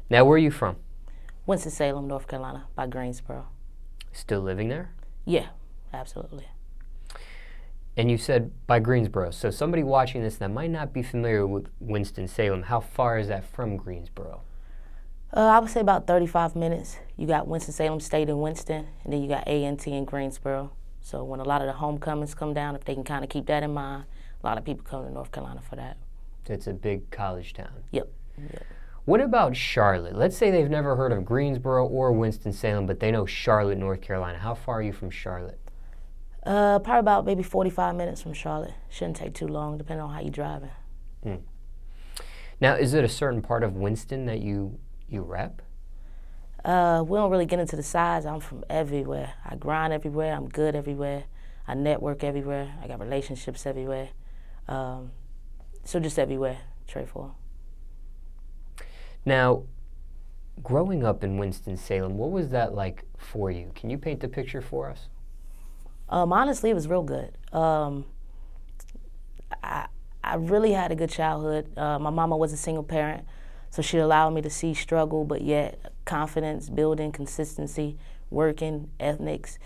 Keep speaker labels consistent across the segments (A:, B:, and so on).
A: Now, where are you from?
B: Winston Salem, North Carolina, by Greensboro.
A: Still living there?
B: Yeah, absolutely.
A: And you said by Greensboro. So somebody watching this that might not be familiar with Winston-Salem, how far is that from Greensboro?
B: I would say about 35 minutes. You got Winston-Salem State in Winston, and then you got A&T in Greensboro. So when a lot of the homecomings come down, if they can kind of keep that in mind, a lot of people come to North Carolina for that.
A: It's a big college town.
B: Yep. Yep.
A: What about Charlotte? Let's say they've never heard of Greensboro or Winston-Salem, but they know Charlotte, North Carolina. How far are you from Charlotte?
B: Probably about maybe 45 minutes from Charlotte. Shouldn't take too long, depending on how you're driving.
A: Mm. Now, is it a certain part of Winston that you rep?
B: We don't really get into the size. I'm from everywhere. I grind everywhere. I'm good everywhere. I network everywhere. I got relationships everywhere. So just everywhere, straightforward.
A: Now, growing up in Winston-Salem, what was that like for you? Can you paint the picture for us?
B: Honestly, it was real good. I really had a good childhood. My mama was a single parent, so she allowed me to see struggle, but yet confidence, building, consistency, working, ethics.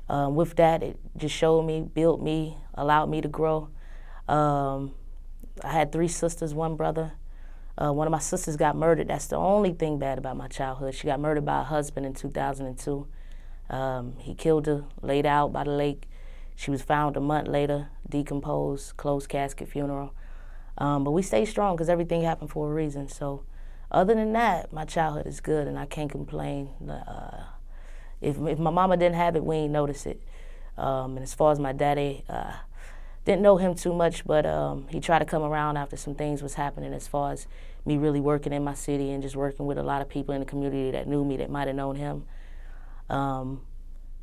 B: With that, it just showed me, built me, allowed me to grow. I had 3 sisters, 1 brother. One of my sisters got murdered. That's the only thing bad about my childhood. She got murdered by a husband in 2002. He killed her, laid out by the lake. She was found a month later, decomposed, closed casket funeral. But we stayed strong because everything happened for a reason. So other than that, my childhood is good and I can't complain. If my mama didn't have it, we ain't notice it. And as far as my daddy, didn't know him too much, but he tried to come around after some things was happening as far as me really working in my city and just working with a lot of people in the community that knew me that might have known him.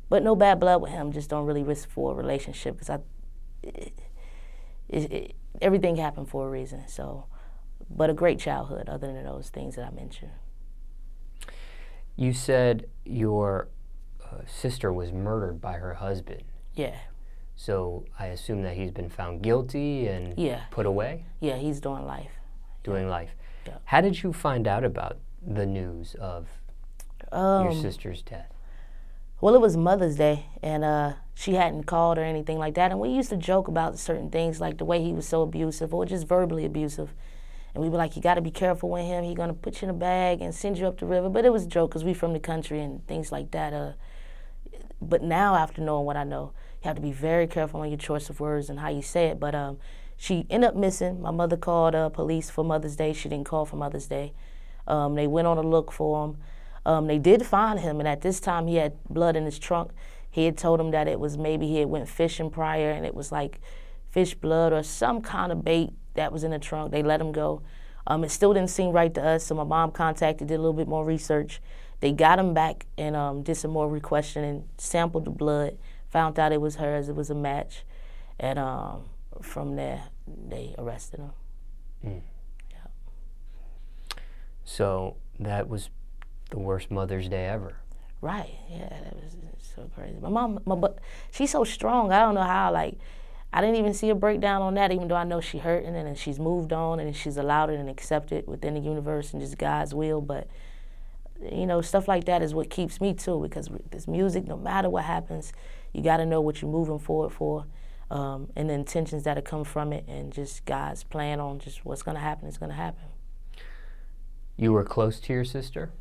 B: But no bad blood with him, just don't really risk for a relationship because everything happened for a reason. So, but a great childhood other than those things that I mentioned.
A: You said your sister was murdered by her husband.
B: Yeah.
A: So I assume that he's been found guilty and put away?
B: Yeah, he's doing life.
A: Doing life.
B: Yeah.
A: How did you find out about the news of your sister's death?
B: Well, it was Mother's Day, and she hadn't called or anything like that. And we used to joke about certain things, like the way he was so abusive or just verbally abusive. And we'd be like, you got to be careful with him. He's going to put you in a bag and send you up the river. But it was a joke because we from the country and things like that. But now, after knowing what I know, you have to be very careful on your choice of words and how you say it. But she ended up missing. My mother called police for Mother's Day. She didn't call for Mother's Day. They went on a look for him. They did find him, and at this time he had blood in his trunk. He had told them that it was maybe he had went fishing prior, and it was like fish blood or some kind of bait that was in the trunk. They let him go. It still didn't seem right to us, so my mom contacted, did a little bit more research. They got him back and did some more re-questioning, sampled the blood, found out it was hers, it was a match, and from there they arrested him.
A: Mm.
B: Yeah.
A: So that was the worst Mother's Day ever.
B: Right, yeah, that was so crazy. My mom, she's so strong, I don't know how, like, I didn't even see a breakdown on that, even though I know she's hurting and she's moved on and she's allowed it and accepted within the universe and just God's will. But, you know, stuff like that is what keeps me too, because this music, no matter what happens, you got to know what you're moving forward for and the intentions that come from it and just God's plan on just what's going to happen is going to happen.
A: You were close to your sister?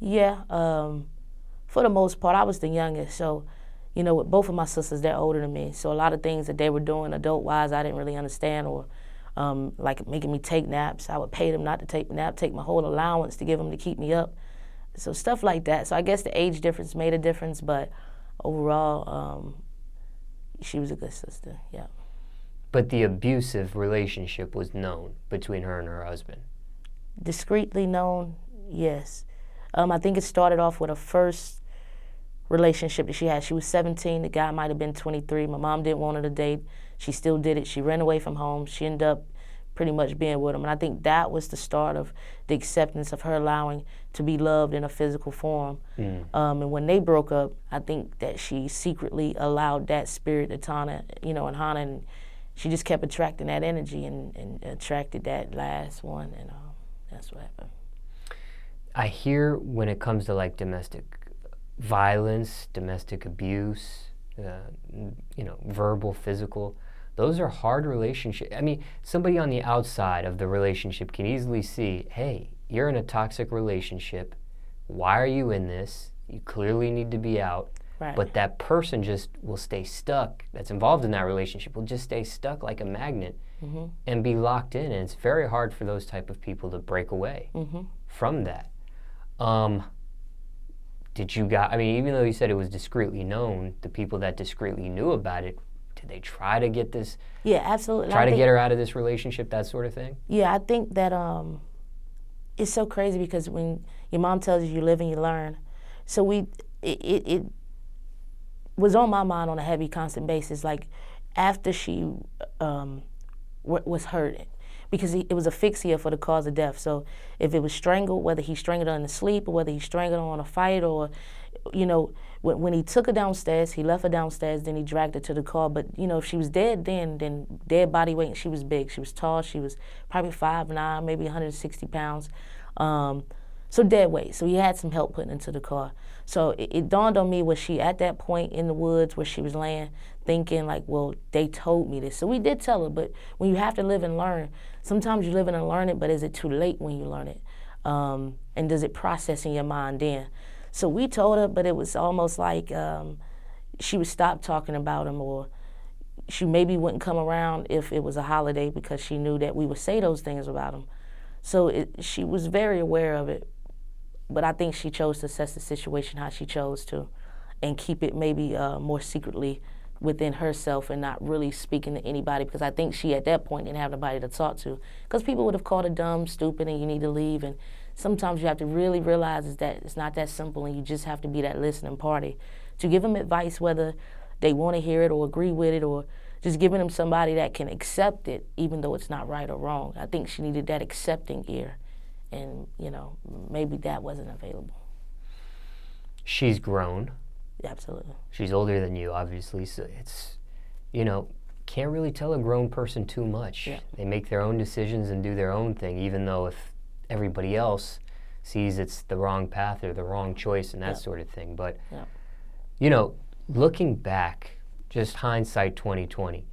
B: Yeah, for the most part, I was the youngest, so, you know, with both of my sisters, they're older than me, so a lot of things that they were doing adult-wise, I didn't really understand, or like making me take naps. I would pay them not to take a nap, take my whole allowance to give them to keep me up, so stuff like that. So I guess the age difference made a difference, but overall, she was a good sister, yeah.
A: But the abusive relationship was known between her and her husband?
B: Discreetly known, yes. I think it started off with a first relationship that she had. She was 17, the guy might have been 23. My mom didn't want her to date. She still did it. She ran away from home. She ended up pretty much being with him. And I think that was the start of the acceptance of her allowing to be loved in a physical form. Mm. And when they broke up, I think that she secretly allowed that spirit to Tana, you know, and Hana, and she just kept attracting that energy and attracted that last one, and that's what happened.
A: I hear when it comes to like domestic violence, domestic abuse, you know, verbal, physical, those are hard relationships. I mean, somebody on the outside of the relationship can easily see, hey, you're in a toxic relationship. Why are you in this? You clearly need to be out.
B: Right.
A: But that person just will stay stuck, that's involved in that relationship, will just stay stuck like a magnet and be locked in. And it's very hard for those type of people to break away from that. Did you guys, I mean, even though you said it was discreetly known, the people that discreetly knew about it, did they try to get this?
B: Yeah, absolutely.
A: Try to get her out of this relationship, that sort of thing?
B: Yeah, I think that it's so crazy because when your mom tells you live and you learn, so it was on my mind on a heavy, constant basis, like after she was hurt, because it was asphyxia for the cause of death. So if it was strangled, whether he strangled her in the sleep or whether he strangled her on a fight, or, you know, when he took her downstairs, he left her downstairs, then he dragged her to the car. But, you know, if she was dead then dead body weight, and she was big. She was tall. She was probably 5'9", maybe 160 pounds. So dead weight. So he had some help putting into the car. So it dawned on me, was she at that point in the woods where she was laying, thinking like, well, they told me this. So we did tell her, but when you have to live and learn, sometimes you live and learn it, but is it too late when you learn it? And does it process in your mind then? So we told her, but it was almost like she would stop talking about him, or she maybe wouldn't come around if it was a holiday because she knew that we would say those things about him. So she was very aware of it, but I think she chose to assess the situation how she chose to and keep it maybe more secretly within herself and not really speaking to anybody, because I think she at that point didn't have nobody to talk to, because people would have called her dumb, stupid, and you need to leave. And sometimes you have to really realize is that it's not that simple, and you just have to be that listening party to give them advice, whether they want to hear it or agree with it, or just giving them somebody that can accept it even though it's not right or wrong. I think she needed that accepting ear, and, you know, maybe that wasn't available.
A: She's grown.
B: Absolutely.
A: She's older than you, obviously, so it's, you know, can't really tell a grown person too much.
B: Yeah.
A: They make their own decisions and do their own thing, even though if everybody else sees it's the wrong path or the wrong choice and that sort of thing. But, you know, looking back, just hindsight 2020,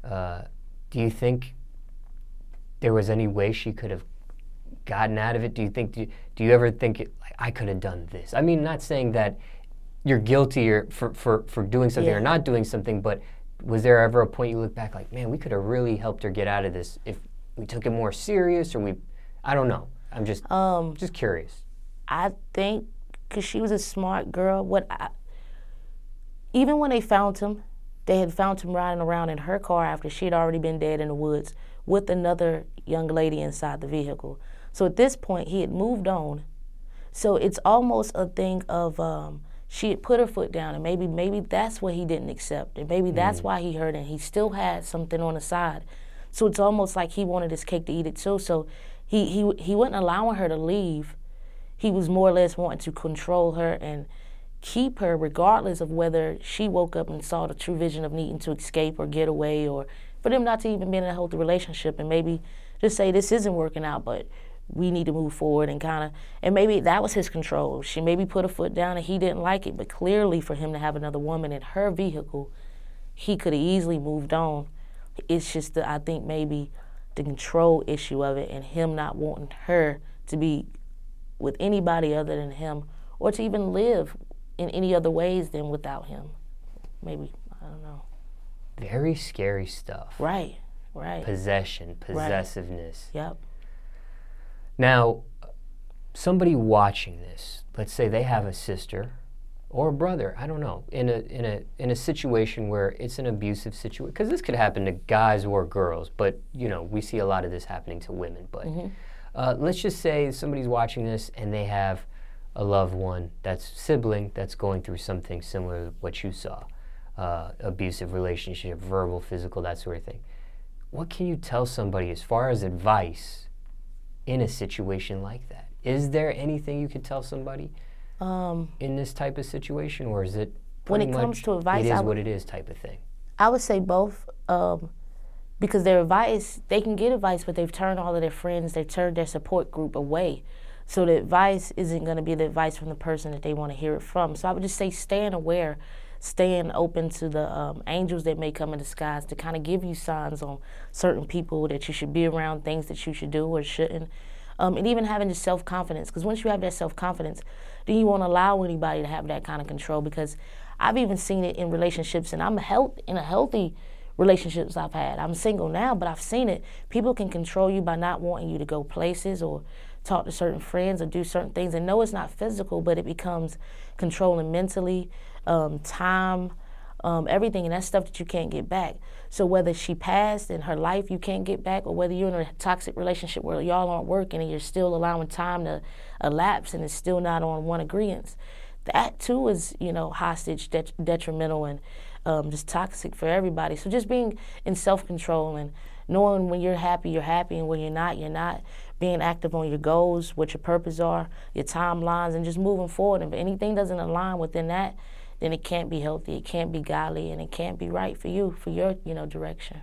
A: do you think there was any way she could have gotten out of it? Do you ever think like, I could have done this? I mean, not saying that you're guilty or for doing something or not doing something, but was there ever a point you look back like, man, we could have really helped her get out of this if we took it more serious, or I don't know. I'm just curious.
B: I think because she was a smart girl, even when they found him, they had found him riding around in her car after she had already been dead in the woods with another young lady inside the vehicle. So at this point, he had moved on. So it's almost a thing of she had put her foot down, and maybe that's what he didn't accept, and maybe that's why he hurt, and he still had something on the side. So it's almost like he wanted his cake to eat it too. So he wasn't allowing her to leave. He was more or less wanting to control her and keep her, regardless of whether she woke up and saw the true vision of needing to escape or get away, or for them not to even be in a healthy relationship, and maybe just say this isn't working out, but we need to move forward, and maybe that was his control. She maybe put her foot down and he didn't like it, but clearly for him to have another woman in her vehicle, he could have easily moved on. It's just I think maybe the control issue of it, and him not wanting her to be with anybody other than him, or to even live in any other ways than without him. Maybe, I don't know.
A: Very scary stuff.
B: Right.
A: Possession, possessiveness.
B: Right. Yep.
A: Now, somebody watching this, let's say they have a sister or a brother, I don't know, in a situation where it's an abusive situation, because this could happen to guys or girls, but, you know, we see a lot of this happening to women. But let's just say somebody's watching this and they have a loved one, that's sibling, that's going through something similar to what you saw, abusive relationship, verbal, physical, that sort of thing. What can you tell somebody as far as advice in a situation like that? Is there anything you could tell somebody in this type of situation, or is it
B: when it comes to advice,
A: it is what it is type of thing?
B: I would say both, because their advice, they can get advice, but they've turned all of their friends, they've turned their support group away. So the advice isn't going to be the advice from the person that they want to hear it from. So I would just say staying aware, staying open to the angels that may come in disguise to kind of give you signs on certain people that you should be around, things that you should do or shouldn't. And even having just self-confidence, because once you have that self-confidence, then you won't allow anybody to have that kind of control, because I've even seen it in relationships, and I'm in a healthy relationships I've had. I'm single now, but I've seen it. People can control you by not wanting you to go places or talk to certain friends or do certain things. And no, it's not physical, but it becomes controlling mentally, time, everything, and that's stuff that you can't get back. So whether she passed in her life you can't get back, or whether you're in a toxic relationship where y'all aren't working and you're still allowing time to elapse and it's still not on one agreement, that too is, you know, hostage, detrimental, and just toxic for everybody. So just being in self-control and knowing when you're happy, and when you're not, you're not. Being active on your goals, what your purpose are, your timelines, and just moving forward. And if anything doesn't align within that, then it can't be healthy, it can't be godly, and it can't be right for you, for your, you know, direction.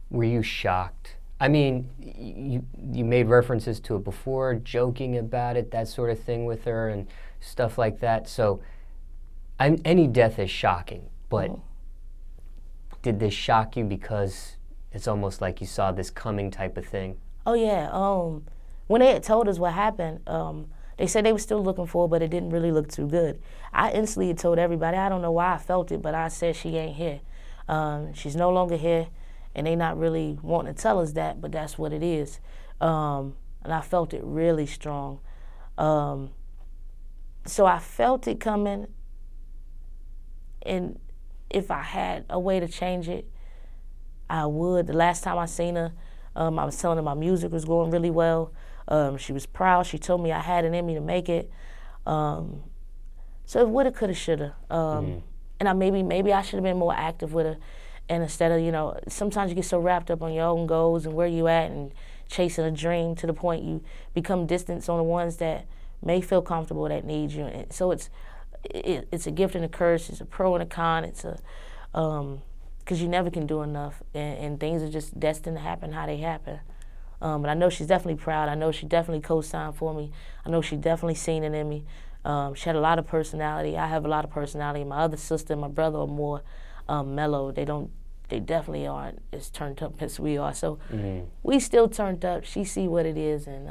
A: Were you shocked? I mean, you made references to it before, joking about it, that sort of thing with her and stuff like that. So any death is shocking, but did this shock you because it's almost like you saw this coming type of thing?
B: Oh yeah, when they had told us what happened, they said they were still looking for her, but it didn't really look too good. I instantly told everybody, I don't know why I felt it, but I said she ain't here. She's no longer here, and they not really wanting to tell us that, but that's what it is. And I felt it really strong. So I felt it coming, and if I had a way to change it, I would. The last time I seen her, I was telling her my music was going really well. She was proud. She told me I had it in me to make it. So it woulda, coulda, shoulda. And maybe I should have been more active with her. And instead of, you know, sometimes you get so wrapped up on your own goals and where you at and chasing a dream to the point you become distant on the ones that may feel comfortable, that need you. And so it's a gift and a curse. It's a pro and a con. It's a because you never can do enough, and things are just destined to happen how they happen. But I know she's definitely proud. I know she definitely co-signed for me. I know she definitely seen it in me. She had a lot of personality. I have a lot of personality. My other sister and my brother are more mellow. They definitely aren't as turned up as we are. So we still turned up. She see what it is, and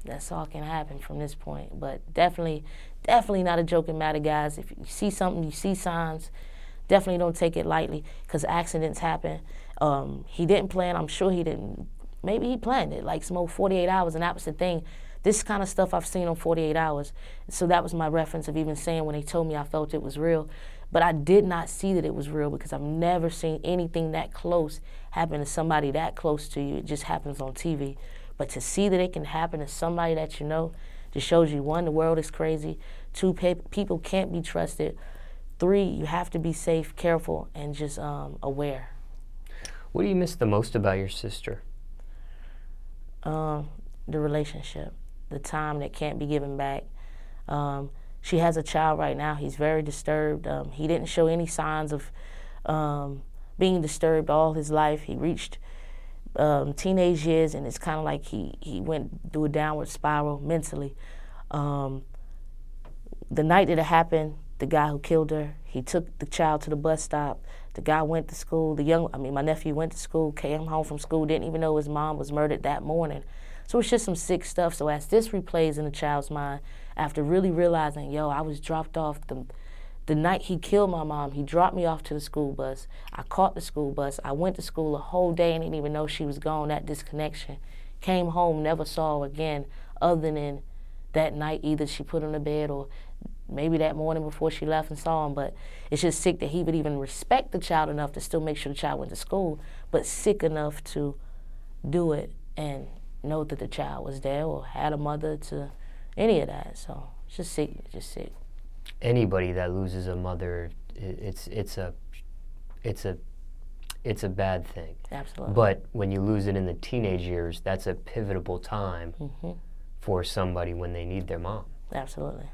B: that's all can happen from this point. But definitely not a joking matter, guys. If you see something, you see signs, definitely don't take it lightly, because accidents happen. He didn't plan. I'm sure he didn't. Maybe he planned it, like smoke 48 hours, and that was the thing. This kind of stuff I've seen on 48 hours. So that was my reference of even saying when they told me I felt it was real. But I did not see that it was real, because I've never seen anything that close happen to somebody that close to you. It just happens on TV. But to see that it can happen to somebody that you know, just shows you, one, the world is crazy. Two, people can't be trusted. Three, you have to be safe, careful, and just aware.
A: What do you miss the most about your sister?
B: The relationship, the time that can't be given back. She has a child right now. He's very disturbed. He didn't show any signs of being disturbed all his life. He reached teenage years, and it's kind of like he went through a downward spiral mentally. The night that it happened, the guy who killed her, he took the child to the bus stop. The guy went to school. My nephew went to school, came home from school, didn't even know his mom was murdered that morning. So it's just some sick stuff. So as this replays in the child's mind, after really realizing, yo, I was dropped off the night he killed my mom, he dropped me off to the school bus. I caught the school bus. I went to school a whole day and didn't even know she was gone, that disconnection. Came home, never saw her again, other than that night. Either she put him to bed or maybe that morning before she left and saw him. But it's just sick that he would even respect the child enough to still make sure the child went to school, but sick enough to do it and know that the child was there or had a mother to any of that. So it's just sick.
A: Anybody that loses a mother, it's a bad thing.
B: Absolutely.
A: But when you lose it in the teenage years, that's a pivotal time for somebody when they need their mom.
B: Absolutely.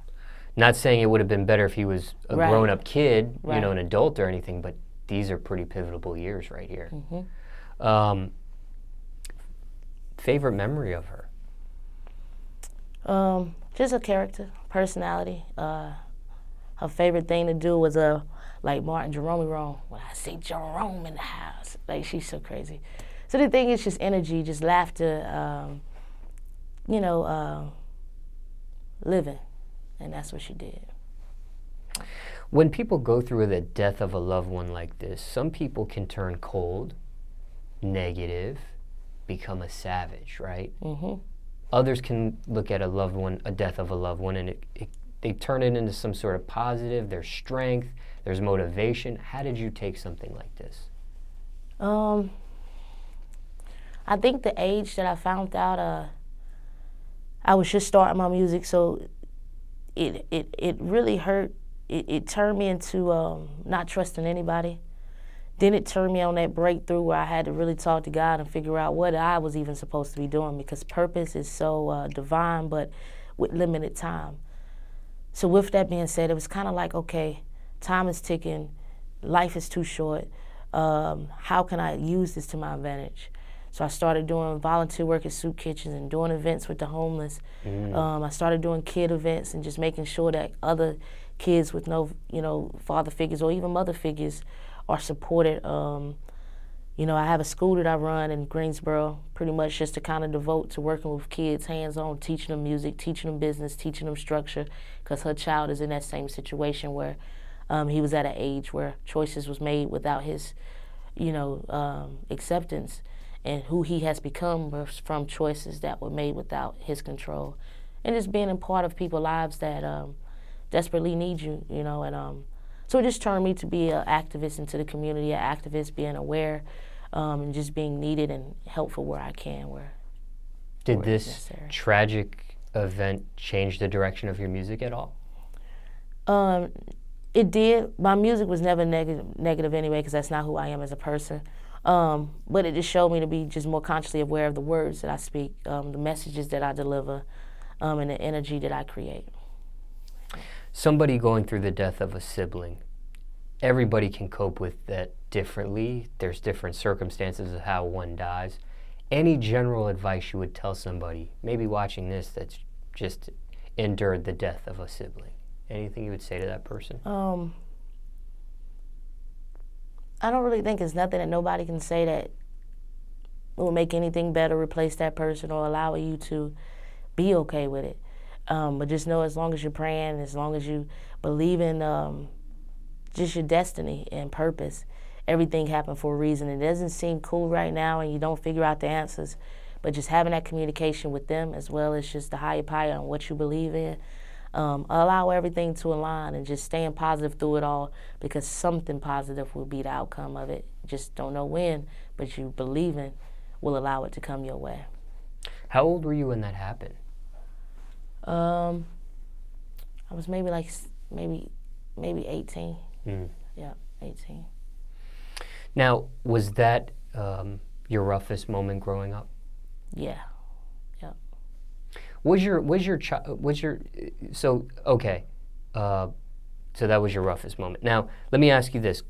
A: Not saying it would have been better if he was a grown-up kid,
B: Right.
A: you know, an adult or anything, but these are pretty pivotal years right here. Favorite memory of her?
B: Just a character, personality. Her favorite thing to do was like Martin Jerome. When I say Jerome in the house, like she's so crazy. So the thing is just energy, just laughter, you know, living, and that's what she did.
A: When people go through the death of a loved one like this, some people can turn cold, negative, become a savage, right? Mm-hmm. Others can look at a death of a loved one, and they turn it into some sort of positive. There's strength, there's motivation. How did you take something like this?
B: I think the age that I found out, I was just starting my music, so it really hurt. It turned me into not trusting anybody. Then it turned me on that breakthrough where I had to really talk to God and figure out what I was even supposed to be doing, because purpose is so divine, but with limited time. So with that being said, it was kind of like, okay, time is ticking, life is too short. How can I use this to my advantage? So I started doing volunteer work at soup kitchens and doing events with the homeless. I started doing kid events and just making sure that other kids with no, father figures or even mother figures are supported. I have a school that I run in Greensboro, pretty much just to kind of devote to working with kids hands-on, teaching them music, teaching them business, teaching them structure, because her child is in that same situation where he was at an age where choices was made without his, acceptance, and who he has become was from choices that were made without his control. And just being a part of people's lives that desperately need you, and so it just turned me to be an activist into the community, an activist being aware, and just being needed and helpful where I can.
A: Did this tragic event change the direction of your music at all?
B: It did. My music was never negative anyway, because that's not who I am as a person. But it just showed me to be just more consciously aware of the words that I speak, the messages that I deliver, and the energy that I create.
A: Somebody going through the death of a sibling, everybody can cope with that differently. There's different circumstances of how one dies. Any general advice you would tell somebody, maybe watching this, that's just endured the death of a sibling? Anything you would say to that person?
B: I don't really think it's nothing that nobody can say that will make anything better, replace that person, or allow you to be okay with it. But just know, as long as you're praying, as long as you believe in just your destiny and purpose, everything happened for a reason. It doesn't seem cool right now and you don't figure out the answers, but just having that communication with them, as well as just the higher power on what you believe in, allow everything to align and just staying positive through it all, because something positive will be the outcome of it. Just don't know when, but you believing will allow it to come your way.
A: How old were you when that happened?
B: I was maybe 18. Yeah, 18.
A: Now, was that your roughest moment growing up?
B: Yeah. Yeah.
A: So that was your roughest moment. Now, let me ask you this.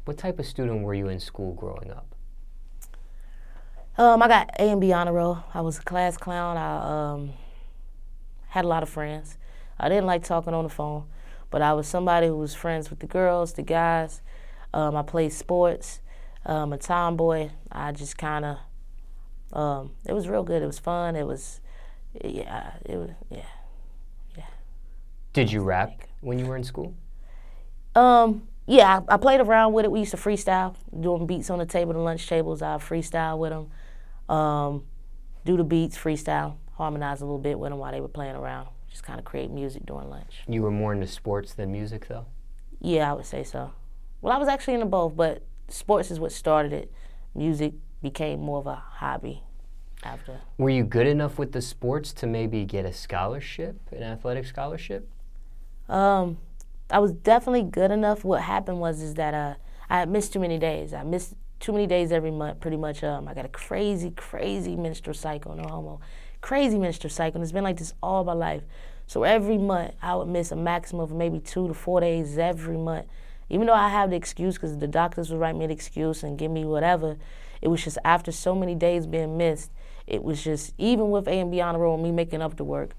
A: What type of student were you in school growing up?
B: I got A and B honor roll. I was a class clown. I had a lot of friends. I didn't like talking on the phone, but I was somebody who was friends with the girls, the guys. I played sports. A tomboy. I just kind of, it was real good. It was fun. It was, yeah.
A: Did you rap when you were in school?
B: Yeah, I played around with it. We used to freestyle, doing beats on the table, the lunch tables. I freestyle with them, do the beats, freestyle, harmonize a little bit with them while they were playing around. Just kind of create music during lunch.
A: You were more into sports than music, though?
B: Yeah, I would say so. Well, I was actually into both, but sports is what started it. Music became more of a hobby after.
A: Were you good enough with the sports to maybe get a scholarship, an athletic scholarship?
B: I was definitely good enough. What happened was that I had missed too many days. I missed too many days every month, pretty much. I got a crazy menstrual cycle, no homo. Crazy menstrual cycle, and it's been like this all my life. So every month, I would miss a maximum of maybe 2 to 4 days every month. even though I have the excuse because the doctors would write me an excuse and give me whatever, it was just after so many days being missed, it was just, even with A and B honor roll and me making up the work,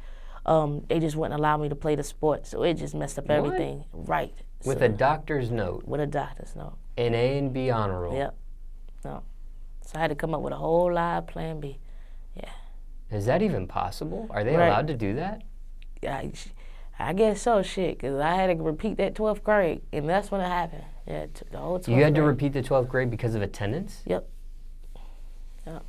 B: they just wouldn't allow me to play the sport. So it just messed up everything. Right.
A: With a doctor's note.
B: With a doctor's note.
A: An A and B honor roll.
B: Yep. No. So I had to come up with a whole live plan B. Yeah.
A: Is that even possible? Are they allowed to do that?
B: Yeah, I guess so, shit, because I had to repeat that 12th grade, and that's when it happened. Yeah, the whole 12th grade.
A: You had to repeat the 12th grade because of attendance?
B: Yep. Yep.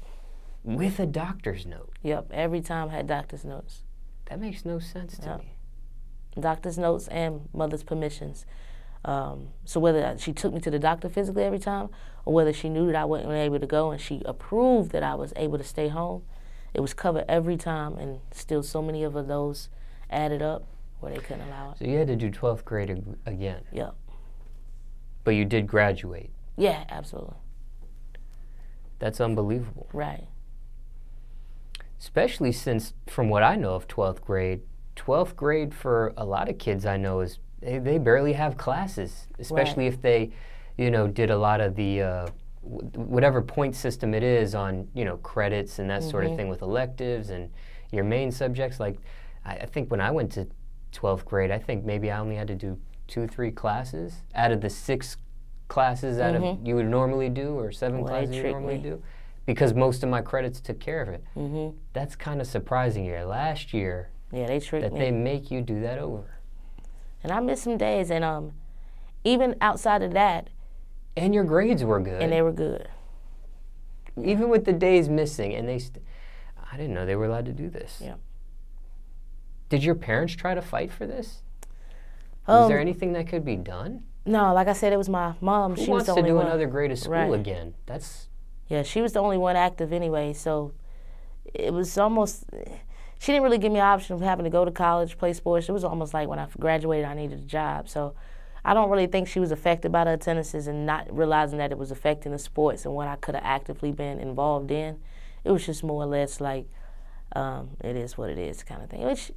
A: With a doctor's note?
B: Yep, every time I had doctor's notes.
A: That makes no sense to me.
B: Doctor's notes and mother's permissions. So whether she took me to the doctor physically every time, or whether she knew that I wasn't able to go and she approved that I was able to stay home, it was covered every time, and still so many of those added up where they couldn't allow it.
A: So you had to do 12th grade again?
B: Yep.
A: But you did graduate?
B: Yeah, absolutely.
A: That's unbelievable.
B: Right.
A: Especially since, from what I know of 12th grade for a lot of kids I know is, they barely have classes, especially if they, you know, did a lot of the, whatever point system it is on, you know, credits and that sort of thing with electives and your main subjects. Like, I think when I went to 12th grade, I think maybe I only had to do 2-3 classes out of the 6 classes you would normally do, or 7 classes you would normally do, because most of my credits took care of it. That's kind of surprising here. Last year,
B: they tricked me.
A: They make you do that over.
B: And I missed some days, and even outside of that.
A: And your grades were good.
B: And they were good.
A: Even with the days missing, and I didn't know they were allowed to do this.
B: Yeah.
A: Did your parents try to fight for this? Was there anything that could be done?
B: No, like I said, it was my mom.
A: Who
B: she was
A: wants
B: the
A: to
B: only
A: do
B: one.
A: another grade of school again? That's.
B: Yeah, she was the only one active anyway, so it was almost. She didn't really give me an option of having to go to college, play sports. It was almost like when I graduated, I needed a job. So I don't really think she was affected by the attendances and not realizing that it was affecting the sports and what I could have actively been involved in. It was just more or less like, it is what it is kind of thing, which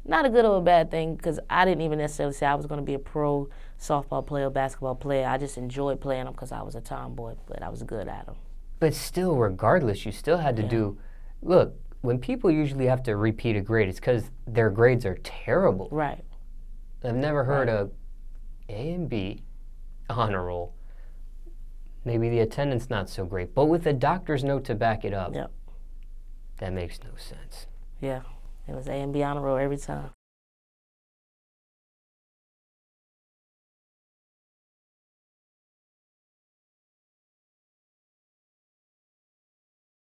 B: not a good or a bad thing, because I didn't even necessarily say I was going to be a pro softball player or basketball player. I just enjoyed playing them because I was a tomboy, but I was good at them. But
A: still, regardless, you still had to do, look, when people usually have to repeat a grade, it's because their grades are terrible.
B: Right.
A: I've never heard of A and B honor roll. Maybe the attendance not so great, but with a doctor's note to back it up.
B: Yep.
A: That makes no sense.
B: Yeah. It was A and B honor roll every time.